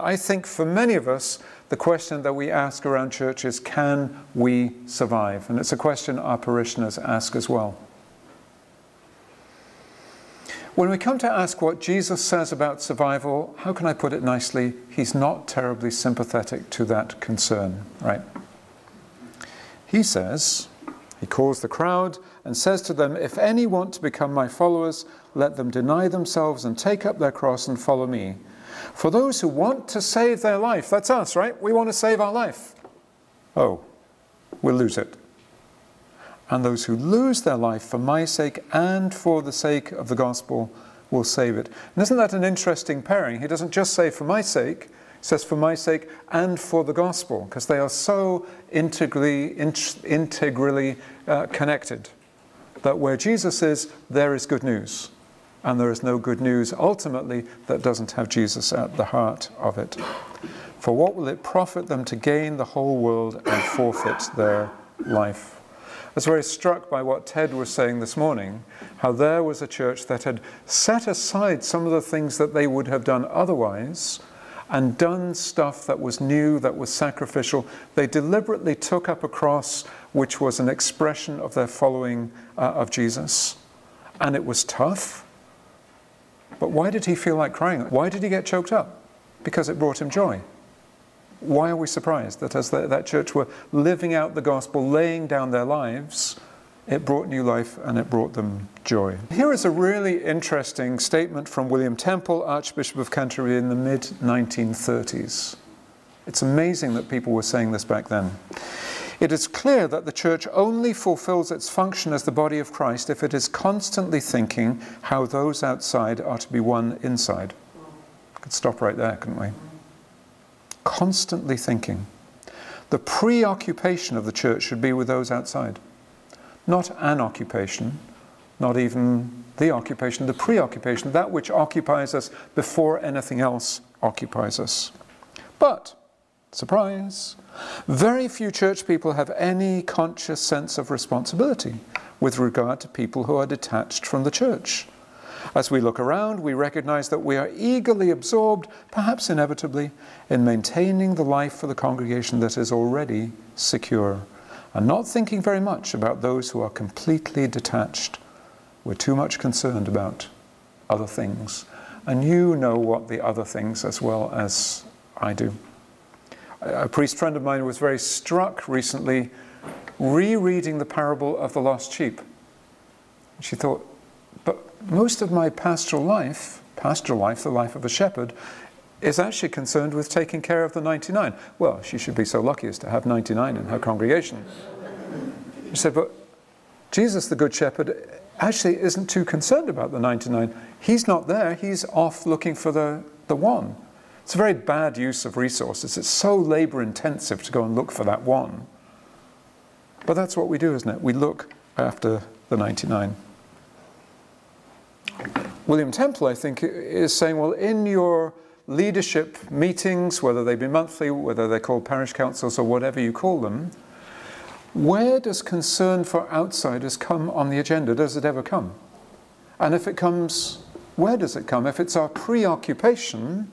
I think for many of us, the question that we ask around church is, can we survive? And it's a question our parishioners ask as well. When we come to ask what Jesus says about survival, how can I put it nicely? He's not terribly sympathetic to that concern, right? He says, he calls the crowd and says to them, if any want to become my followers, let them deny themselves and take up their cross and follow me. For those who want to save their life, that's us, right? We want to save our life. Oh, we'll lose it. And those who lose their life for my sake and for the sake of the gospel will save it. And isn't that an interesting pairing? He doesn't just say for my sake, he says for my sake and for the gospel, because they are so integrally connected that where Jesus is, there is good news. And there is no good news, ultimately, that doesn't have Jesus at the heart of it. For what will it profit them to gain the whole world and forfeit their life? I was very struck by what Ted was saying this morning, how there was a church that had set aside some of the things that they would have done otherwise and done stuff that was new, that was sacrificial. They deliberately took up a cross which was an expression of their following of Jesus. And it was tough. But why did he feel like crying? Why did he get choked up? Because it brought him joy. Why are we surprised that as that church were living out the gospel, laying down their lives, it brought new life and it brought them joy? Here is a really interesting statement from William Temple, Archbishop of Canterbury in the mid-1930s. It's amazing that people were saying this back then. It is clear that the church only fulfills its function as the body of Christ if it is constantly thinking how those outside are to be won inside. We could stop right there, couldn't we? Constantly thinking. The preoccupation of the church should be with those outside. Not an occupation, not even the occupation, the preoccupation, that which occupies us before anything else occupies us. But, surprise, very few church people have any conscious sense of responsibility with regard to people who are detached from the church. As we look around, we recognize that we are eagerly absorbed, perhaps inevitably, in maintaining the life for the congregation that is already secure, and not thinking very much about those who are completely detached. We're too much concerned about other things. And you know what the other things as well as I do. A priest friend of mine was very struck recently rereading the parable of the lost sheep. She thought, but most of my pastoral life, the life of a shepherd, is actually concerned with taking care of the 99. Well, she should be so lucky as to have 99 in her congregation. She said, but Jesus, the Good Shepherd, actually isn't too concerned about the 99. He's not there. He's off looking for the one. It's a very bad use of resources. It's so labor-intensive to go and look for that one. But that's what we do, isn't it? We look after the 99. William Temple, I think, is saying, well, in your leadership meetings, whether they be monthly, whether they're called parish councils or whatever you call them, where does concern for outsiders come on the agenda? Does it ever come? And if it comes, where does it come? If it's our preoccupation,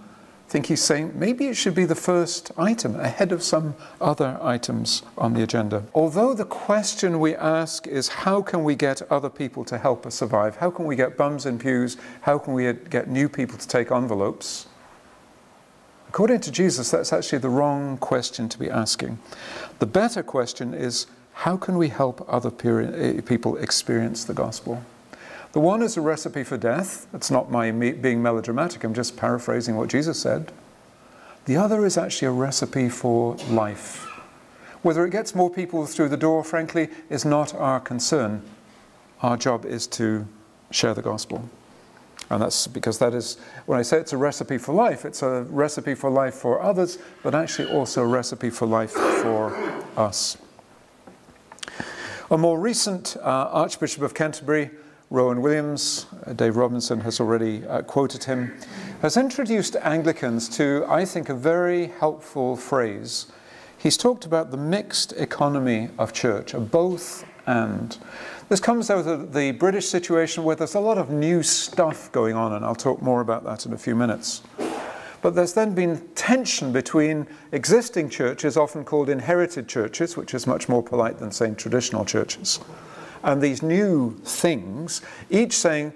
I think he's saying maybe it should be the first item ahead of some other items on the agenda. Although the question we ask is how can we get other people to help us survive? How can we get bums in pews? How can we get new people to take envelopes? According to Jesus, that's actually the wrong question to be asking. The better question is how can we help other people experience the gospel? The one is a recipe for death. It's not my being melodramatic. I'm just paraphrasing what Jesus said. The other is actually a recipe for life. Whether it gets more people through the door, frankly, is not our concern. Our job is to share the gospel. And that's because that is, when I say it's a recipe for life, it's a recipe for life for others, but actually also a recipe for life for us. A more recent Archbishop of Canterbury, Rowan Williams, Dave Robinson has already quoted him, has introduced Anglicans to, I think, a very helpful phrase. He's talked about the mixed economy of church, a both and. This comes out of the British situation where there's a lot of new stuff going on, and I'll talk more about that in a few minutes. But there's then been tension between existing churches, often called inherited churches, which is much more polite than saying traditional churches, and these new things, each saying,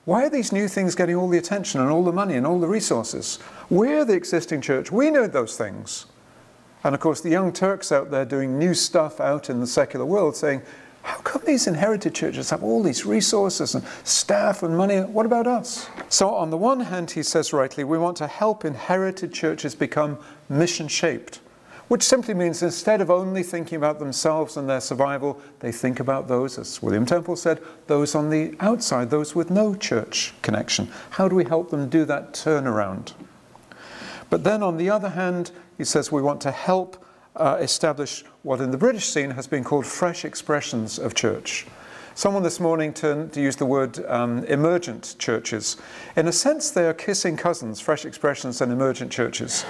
why are these new things getting all the attention and all the money and all the resources? We're the existing church. We know those things. And of course, the young Turks out there doing new stuff out in the secular world saying, how come these inherited churches have all these resources and staff and money? What about us? So on the one hand, he says rightly, we want to help inherited churches become mission-shaped, which simply means instead of only thinking about themselves and their survival, they think about those, as William Temple said, those on the outside, those with no church connection. How do we help them do that turnaround? But then on the other hand, he says we want to help establish what in the British scene has been called fresh expressions of church. Someone this morning turned to use the word emergent churches. In a sense, they are kissing cousins, fresh expressions and emergent churches.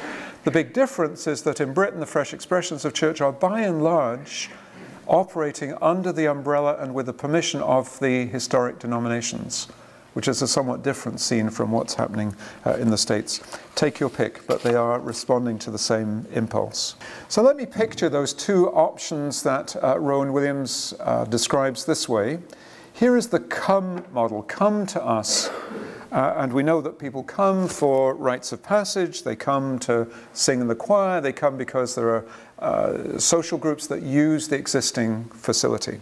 The big difference is that in Britain, the fresh expressions of church are by and large operating under the umbrella and with the permission of the historic denominations, which is a somewhat different scene from what's happening in the States. Take your pick, but they are responding to the same impulse. So let me picture those two options that Rowan Williams describes this way. Here is the come model, come to us. And we know that people come for rites of passage, they come to sing in the choir, they come because there are social groups that use the existing facility.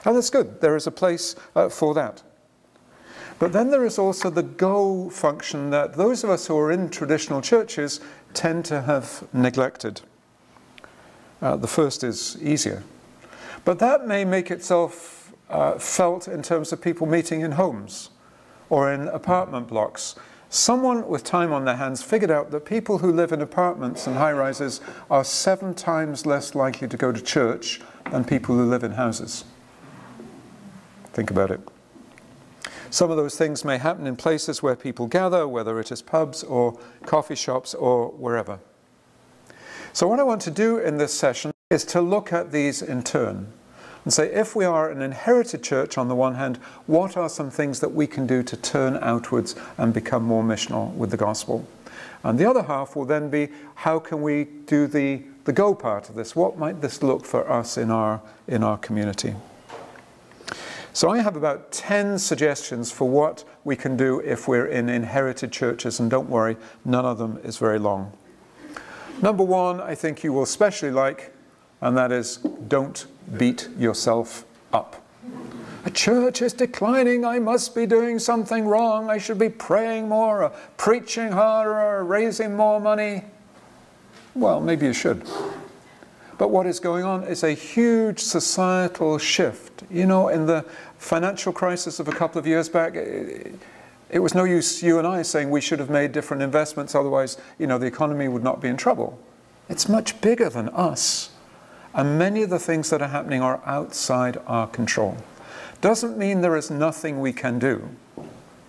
And that's good, there is a place for that. But then there is also the go function that those of us who are in traditional churches tend to have neglected. The first is easier. But that may make itself felt in terms of people meeting in homes or in apartment blocks. Someone with time on their hands figured out that people who live in apartments and high-rises are 7 times less likely to go to church than people who live in houses. Think about it. Some of those things may happen in places where people gather, whether it is pubs or coffee shops or wherever. So what I want to do in this session is to look at these in turn and say, if we are an inherited church on the one hand, what are some things that we can do to turn outwards and become more missional with the gospel? And the other half will then be, how can we do the go part of this? What might this look for us in our community? So I have about 10 suggestions for what we can do if we're in inherited churches, and don't worry, none of them is very long. Number one, I think you will especially like, and that is, don't beat yourself up. A church is declining, I must be doing something wrong, I should be praying more, or preaching harder, or raising more money. Well, maybe you should. But what is going on is a huge societal shift. You know, in the financial crisis of a couple of years back, it was no use you and I saying we should have made different investments, otherwise, you know, the economy would not be in trouble. It's much bigger than us. And many of the things that are happening are outside our control. Doesn't mean there is nothing we can do,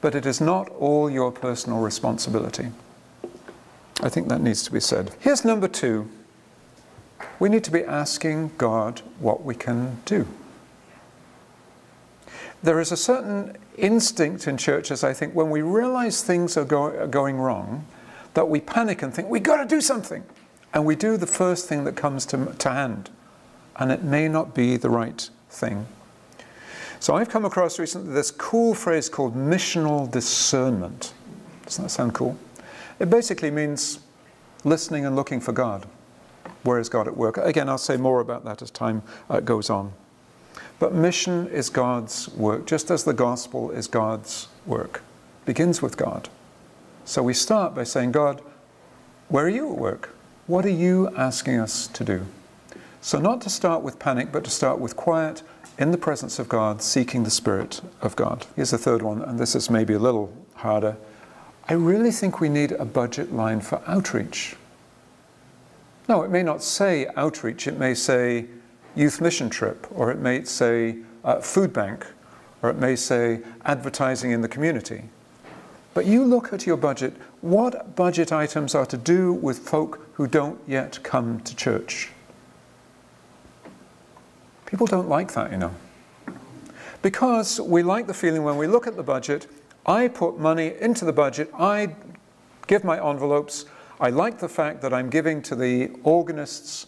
but it is not all your personal responsibility. I think that needs to be said. Here's number two. We need to be asking God what we can do. There is a certain instinct in churches, I think, when we realize things are going wrong, that we panic and think, we've got to do something. And we do the first thing that comes to hand. And it may not be the right thing. So I've come across recently this cool phrase called missional discernment. Doesn't that sound cool? It basically means listening and looking for God. Where is God at work? Again, I'll say more about that as time goes on. But mission is God's work, just as the gospel is God's work. It begins with God. So we start by saying, God, where are you at work? What are you asking us to do? So not to start with panic, but to start with quiet, in the presence of God, seeking the Spirit of God. Here's the third one, and this is maybe a little harder. I really think we need a budget line for outreach. No, it may not say outreach, it may say youth mission trip, or it may say food bank, or it may say advertising in the community. But you look at your budget, what budget items are to do with folk who don't yet come to church? People don't like that, you know. Because we like the feeling when we look at the budget, I put money into the budget, I give my envelopes, I like the fact that I'm giving to the organist's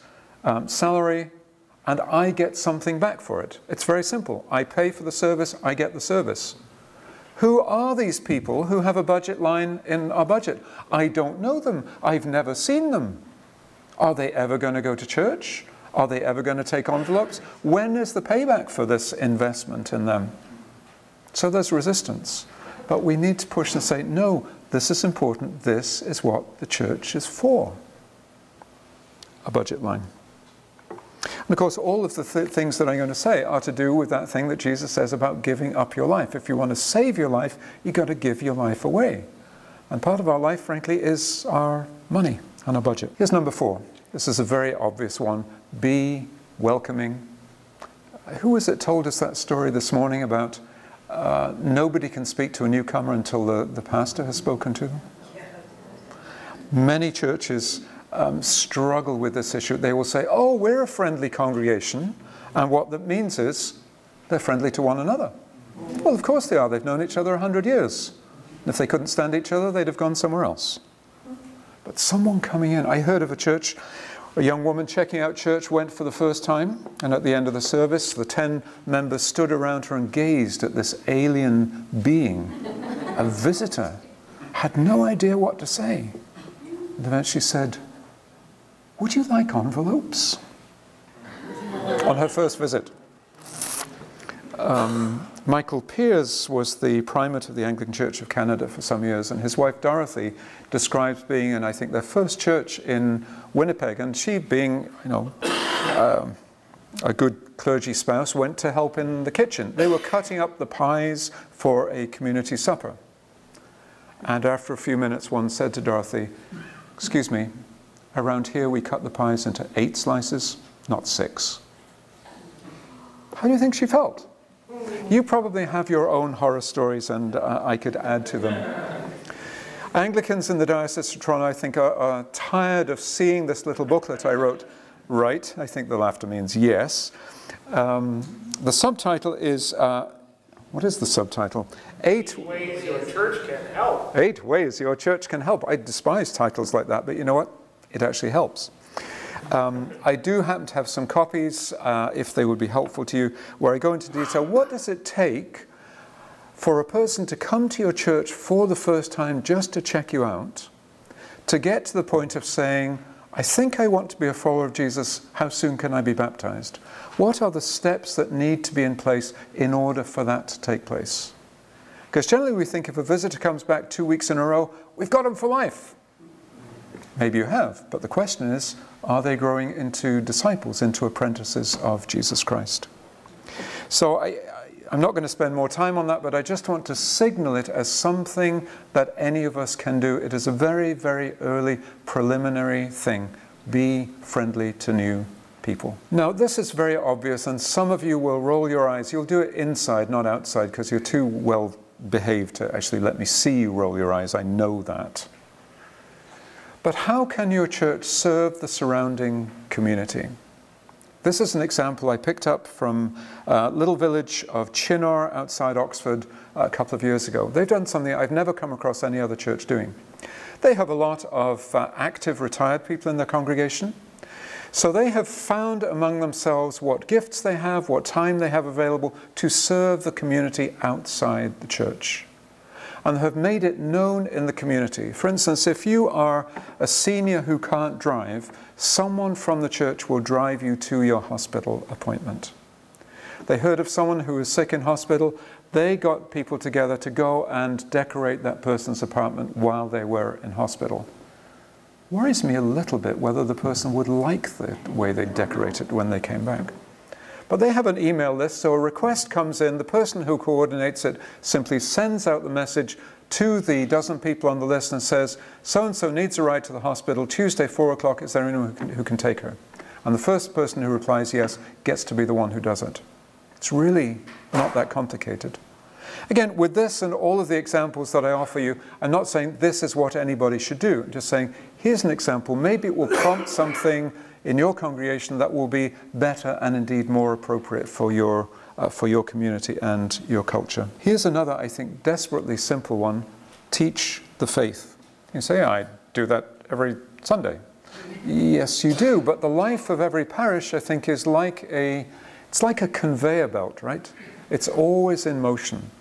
salary and I get something back for it. It's very simple. I pay for the service, I get the service. Who are these people who have a budget line in our budget? I don't know them. I've never seen them. Are they ever going to go to church? Are they ever going to take envelopes? When is the payback for this investment in them? So there's resistance. But we need to push and say, no, this is important. This is what the church is for. A budget line. And of course, all of the things that I'm going to say are to do with that thing that Jesus says about giving up your life. If you want to save your life, you've got to give your life away. And part of our life, frankly, is our money and our budget. Here's number 4. This is a very obvious one. Be welcoming. Who was it told us that story this morning about nobody can speak to a newcomer until the pastor has spoken to them? Many churches struggle with this issue. They will say, oh, we're a friendly congregation, and what that means is they're friendly to one another. Well, of course they are. They've known each other 100 years. And if they couldn't stand each other, they'd have gone somewhere else. But someone coming in, I heard of a church, a young woman checking out church, went for the first time, and at the end of the service, the 10 members stood around her and gazed at this alien being, a visitor, had no idea what to say. And eventually said, would you like envelopes? On her first visit. Michael Pearce was the primate of the Anglican Church of Canada for some years, and his wife Dorothy describes being in, I think, their first church in Winnipeg, and she, being, you know, a good clergy spouse, went to help in the kitchen. They were cutting up the pies for a community supper. And after a few minutes, one said to Dorothy, excuse me, around here we cut the pies into 8 slices, not 6. How do you think she felt? You probably have your own horror stories, and I could add to them. Anglicans in the Diocese of Toronto, I think, are tired of seeing this little booklet I wrote. Right, I think the laughter means yes. The subtitle is, what is the subtitle? 8 ways your church can help. 8 ways your church can help. I despise titles like that, but you know what? It actually helps. I do happen to have some copies, if they would be helpful to you, where I go into detail. What does it take for a person to come to your church for the first time just to check you out, to get to the point of saying, I think I want to be a follower of Jesus, how soon can I be baptized? What are the steps that need to be in place in order for that to take place? Because generally we think if a visitor comes back 2 weeks in a row, we've got them for life. Maybe you have, but the question is, are they growing into disciples, into apprentices of Jesus Christ? So I'm not going to spend more time on that, but I just want to signal it as something that any of us can do. It is a very, very early preliminary thing. Be friendly to new people. Now, this is very obvious, and some of you will roll your eyes. You'll do it inside, not outside, because you're too well behaved to actually let me see you roll your eyes. I know that. But how can your church serve the surrounding community? This is an example I picked up from a little village of Chinnor outside Oxford a couple of years ago. They've done something I've never come across any other church doing. They have a lot of active retired people in their congregation. So they have found among themselves what gifts they have, what time they have available to serve the community outside the church, and have made it known in the community. For instance, if you are a senior who can't drive, someone from the church will drive you to your hospital appointment. They heard of someone who was sick in hospital. They got people together to go and decorate that person's apartment while they were in hospital. Worries me a little bit whether the person would like the way they decorated when they came back. But they have an email list, so a request comes in. The person who coordinates it simply sends out the message to the dozen people on the list and says, so-and-so needs a ride to the hospital, Tuesday, 4 o'clock, is there anyone who can take her? And the first person who replies yes gets to be the one who does it. It's really not that complicated. Again, with this and all of the examples that I offer you, I'm not saying this is what anybody should do. I'm just saying, here's an example. Maybe it will prompt something in your congregation that will be better and indeed more appropriate for your community and your culture. Here's another, I think, desperately simple one. Teach the faith. You say, I do that every Sunday. Yes, you do, but the life of every parish, I think, is it's like a conveyor belt, right? It's always in motion.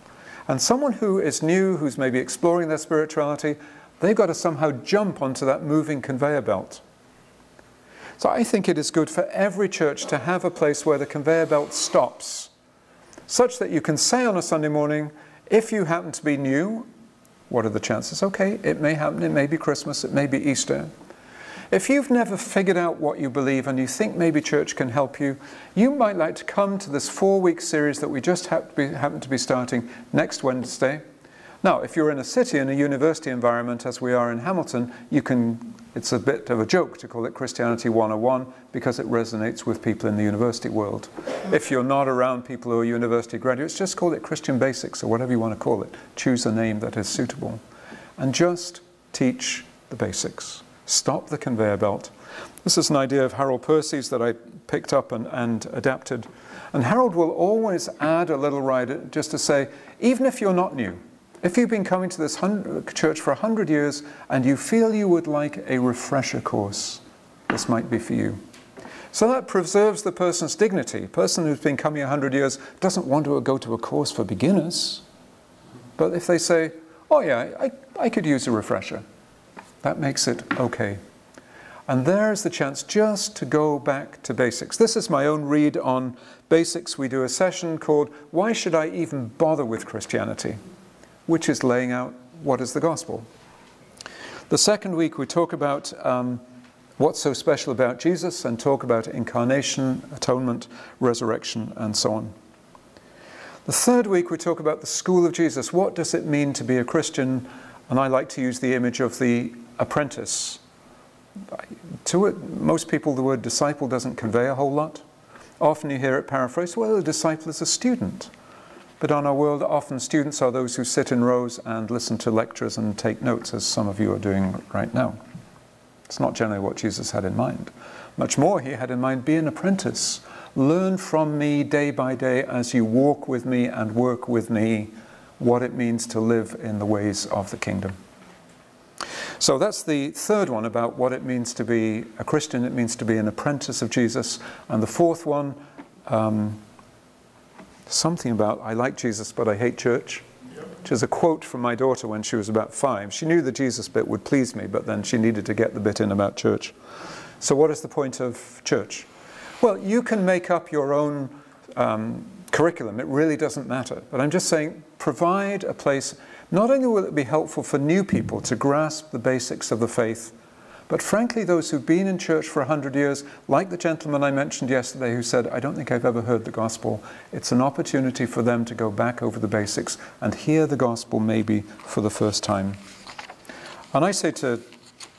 And someone who is new, who's maybe exploring their spirituality, they've got to somehow jump onto that moving conveyor belt. So I think it is good for every church to have a place where the conveyor belt stops, such that you can say on a Sunday morning, if you happen to be new, what are the chances? Okay, it may happen, it may be Christmas, it may be Easter. If you've never figured out what you believe and you think maybe church can help you, you might like to come to this 4-week series that we just happen to be starting next Wednesday. Now, if you're in a city, in a university environment, as we are in Hamilton, it's a bit of a joke to call it Christianity 101 because it resonates with people in the university world. If you're not around people who are university graduates, just call it Christian Basics or whatever you want to call it. Choose a name that is suitable. And just teach the basics. Stop the conveyor belt. This is an idea of Harold Percy's that I picked up and adapted. And Harold will always add a little rider just to say, even if you're not new, if you've been coming to this church for 100 years and you feel you would like a refresher course, this might be for you. So that preserves the person's dignity. A person who's been coming 100 years doesn't want to go to a course for beginners. But if they say, oh yeah, I could use a refresher, that makes it okay. And there's the chance just to go back to basics. This is my own read on basics. We do a session called, Why Should I Even Bother with Christianity? Which is laying out what is the gospel. The second week we talk about what's so special about Jesus and talk about incarnation, atonement, resurrection, and so on. The third week we talk about the school of Jesus. What does it mean to be a Christian? And I like to use the image of the apprentice. To most people the word disciple doesn't convey a whole lot. Often you hear it paraphrased, well, a disciple is a student. But on our world, often students are those who sit in rows and listen to lectures and take notes, as some of you are doing right now. It's not generally what Jesus had in mind. Much more, he had in mind, be an apprentice. Learn from me day by day as you walk with me and work with me what it means to live in the ways of the kingdom. So that's the third one about what it means to be a Christian. It means to be an apprentice of Jesus. And the fourth one, something about, I like Jesus, but I hate church, which is a quote from my daughter when she was about 5. She knew the Jesus bit would please me, but then she needed to get the bit in about church. So what is the point of church? Well, you can make up your own curriculum. It really doesn't matter. But I'm just saying, provide a place. Not only will it be helpful for new people to grasp the basics of the faith, but frankly, those who've been in church for 100 years, like the gentleman I mentioned yesterday who said, I don't think I've ever heard the gospel, it's an opportunity for them to go back over the basics and hear the gospel maybe for the first time. And I say to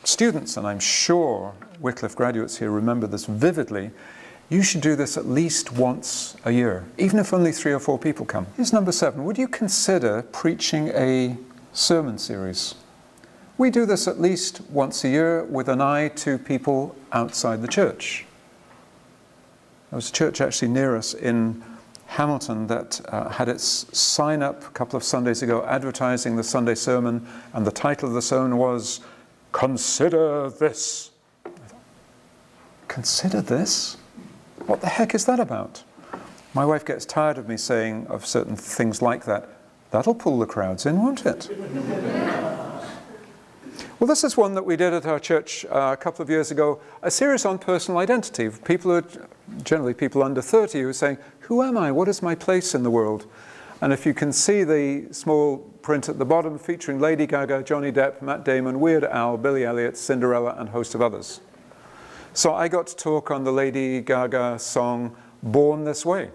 students, and I'm sure Wycliffe graduates here remember this vividly, you should do this at least once a year, even if only 3 or 4 people come. Here's number 7. Would you consider preaching a sermon series? We do this at least once a year with an eye to people outside the church. There was a church actually near us in Hamilton that had its sign up a couple of Sundays ago advertising the Sunday sermon, and the title of the sermon was, Consider This. I thought, consider this? What the heck is that about? My wife gets tired of me saying of certain things like that. That'll pull the crowds in, won't it? Well, this is one that we did at our church a couple of years ago, a series on personal identity. People who are generally people under 30 who are saying, who am I? What is my place in the world? And if you can see the small print at the bottom featuring Lady Gaga, Johnny Depp, Matt Damon, Weird Al, Billy Elliot, Cinderella, and a host of others. So I got to talk on the Lady Gaga song, Born This Way,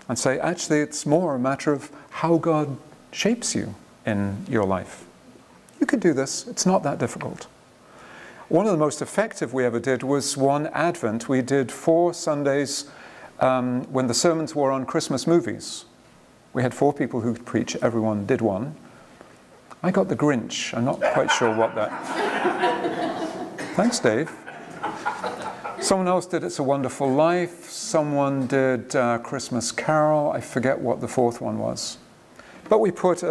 and say, actually, it's more a matter of how God shapes you in your life. You could do this. It's not that difficult. One of the most effective we ever did was one Advent. We did 4 Sundays when the sermons were on Christmas movies. We had 4 people who could preach. Everyone did one. I got the Grinch. I'm not quite sure what that... Thanks, Dave. Someone else did It's a Wonderful Life. Someone did Christmas Carol. I forget what the 4th one was. But we put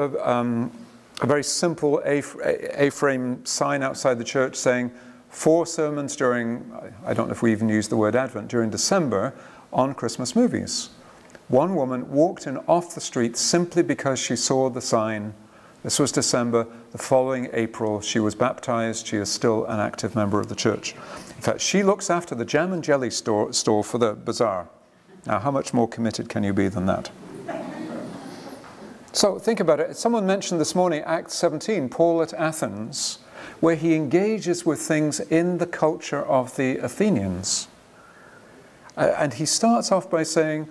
a very simple A-frame sign outside the church saying 4 sermons during, I don't know if we even use the word Advent, during December on Christmas movies. One woman walked in off the street simply because she saw the sign. This was December. The following April, she was baptized. She is still an active member of the church. In fact, she looks after the jam and jelly store for the bazaar. Now, how much more committed can you be than that? So think about it. Someone mentioned this morning, Acts 17, Paul at Athens, where he engages with things in the culture of the Athenians. And he starts off by saying,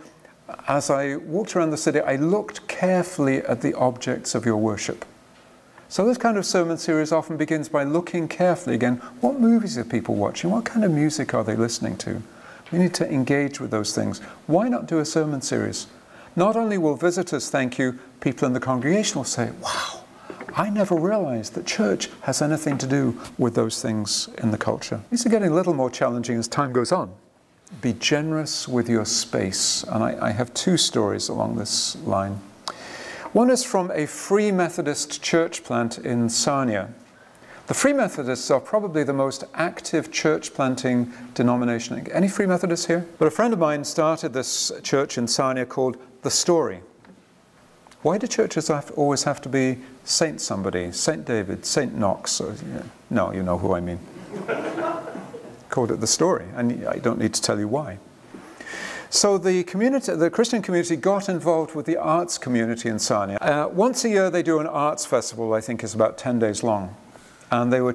as I walked around the city, I looked carefully at the objects of your worship. So this kind of sermon series often begins by looking carefully again, what movies are people watching? What kind of music are they listening to? We need to engage with those things. Why not do a sermon series? Not only will visitors thank you, people in the congregation will say, wow, I never realized that church has anything to do with those things in the culture. These are getting a little more challenging as time goes on. Be generous with your space. And I have 2 stories along this line. One is from a Free Methodist church plant in Sarnia. The Free Methodists are probably the most active church planting denomination. Any Free Methodists here? But a friend of mine started this church in Sarnia called The Story. Why do churches always have to be Saint somebody? Saint David, Saint Knox? Or, no, you know who I mean. Called it The Story, and I don't need to tell you why. So the Christian community got involved with the arts community in Sarnia. Once a year they do an arts festival, I think is about 10 days long. And they were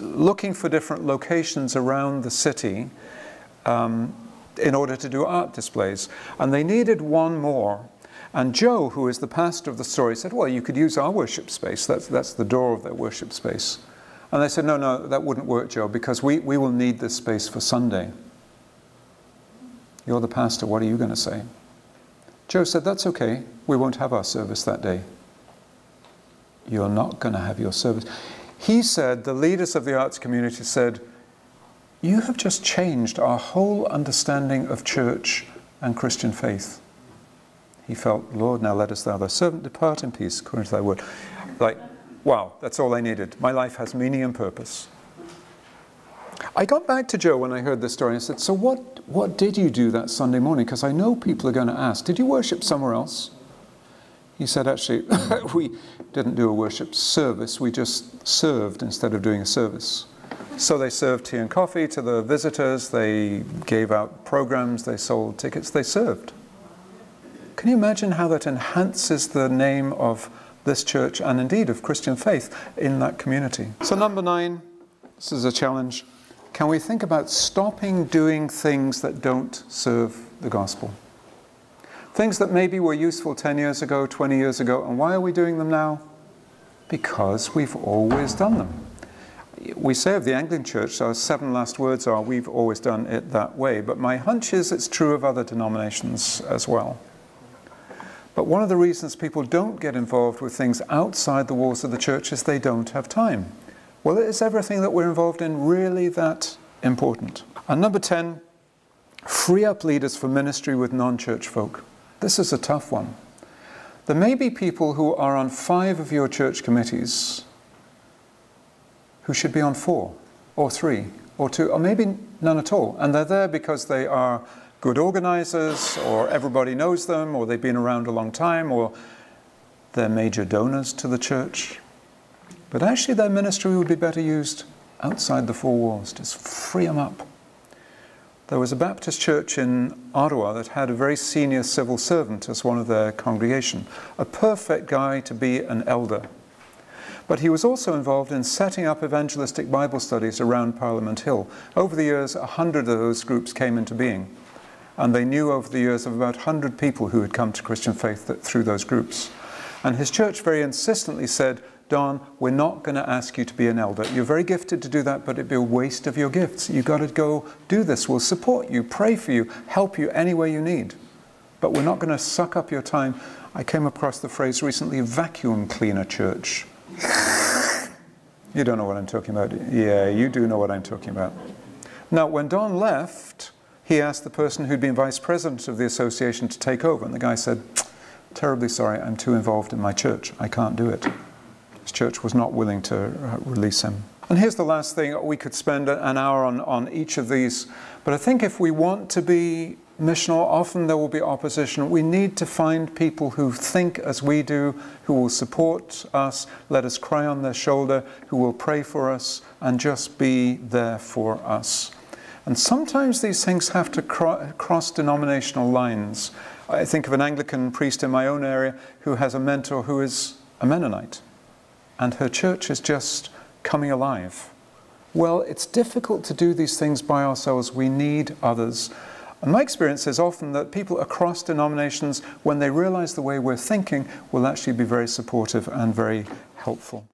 looking for different locations around the city in order to do art displays. And they needed one more. And Joe, who is the pastor of The Story, said, well, you could use our worship space. That's the door of their worship space. And they said, no, that wouldn't work, Joe, because we will need this space for Sunday. You're the pastor, what are you going to say? Joe said, that's okay, we won't have our service that day. You're not going to have your service. He said, the leaders of the arts community said, you have just changed our whole understanding of church and Christian faith. He felt, Lord, now lettest thou thy servant depart in peace, according to thy word. Like, wow, that's all I needed. My life has meaning and purpose. I got back to Joe when I heard this story and I said, so what did you do that Sunday morning? Because I know people are going to ask, did you worship somewhere else? He said, actually, we didn't do a worship service. We just served instead of doing a service. So they served tea and coffee to the visitors. They gave out programs. They sold tickets. They served. Can you imagine how that enhances the name of this church and indeed of Christian faith in that community? So number 9, this is a challenge. Can we think about stopping doing things that don't serve the gospel? Things that maybe were useful 10 years ago, 20 years ago, and why are we doing them now? Because we've always done them. We say of the Anglican Church, our 7 last words are, we've always done it that way, but my hunch is it's true of other denominations as well. But one of the reasons people don't get involved with things outside the walls of the church is they don't have time. Well, is everything that we're involved in really that important? And number 10, free up leaders for ministry with non-church folk. This is a tough one. There may be people who are on 5 of your church committees who should be on 4 or 3 or 2 or maybe none at all. And they're there because they are good organizers, or everybody knows them, or they've been around a long time, or they're major donors to the church. But actually their ministry would be better used outside the 4 walls. Just free them up. There was a Baptist church in Ottawa that had a very senior civil servant as one of their congregation. A perfect guy to be an elder. But he was also involved in setting up evangelistic Bible studies around Parliament Hill. Over the years, 100 of those groups came into being. And they knew over the years of about 100 people who had come to Christian faith through those groups. And his church very insistently said, Don, we're not going to ask you to be an elder. You're very gifted to do that, but it'd be a waste of your gifts. You've got to go do this. We'll support you, pray for you, help you any way you need. But we're not going to suck up your time. I came across the phrase recently, vacuum cleaner church. You don't know what I'm talking about. Yeah, you do know what I'm talking about. Now, when Don left, he asked the person who'd been vice president of the association to take over. And the guy said, terribly sorry, I'm too involved in my church, I can't do it. His church was not willing to release him. And here's the last thing. We could spend an hour on each of these, but I think if we want to be missional, often there will be opposition. We need to find people who think as we do, who will support us, let us cry on their shoulder, who will pray for us and just be there for us. And sometimes these things have to cross denominational lines. I think of an Anglican priest in my own area who has a mentor who is a Mennonite, and her church is just coming alive. Well, it's difficult to do these things by ourselves. We need others. And my experience is often that people across denominations, when they realize the way we're thinking, will actually be very supportive and very helpful.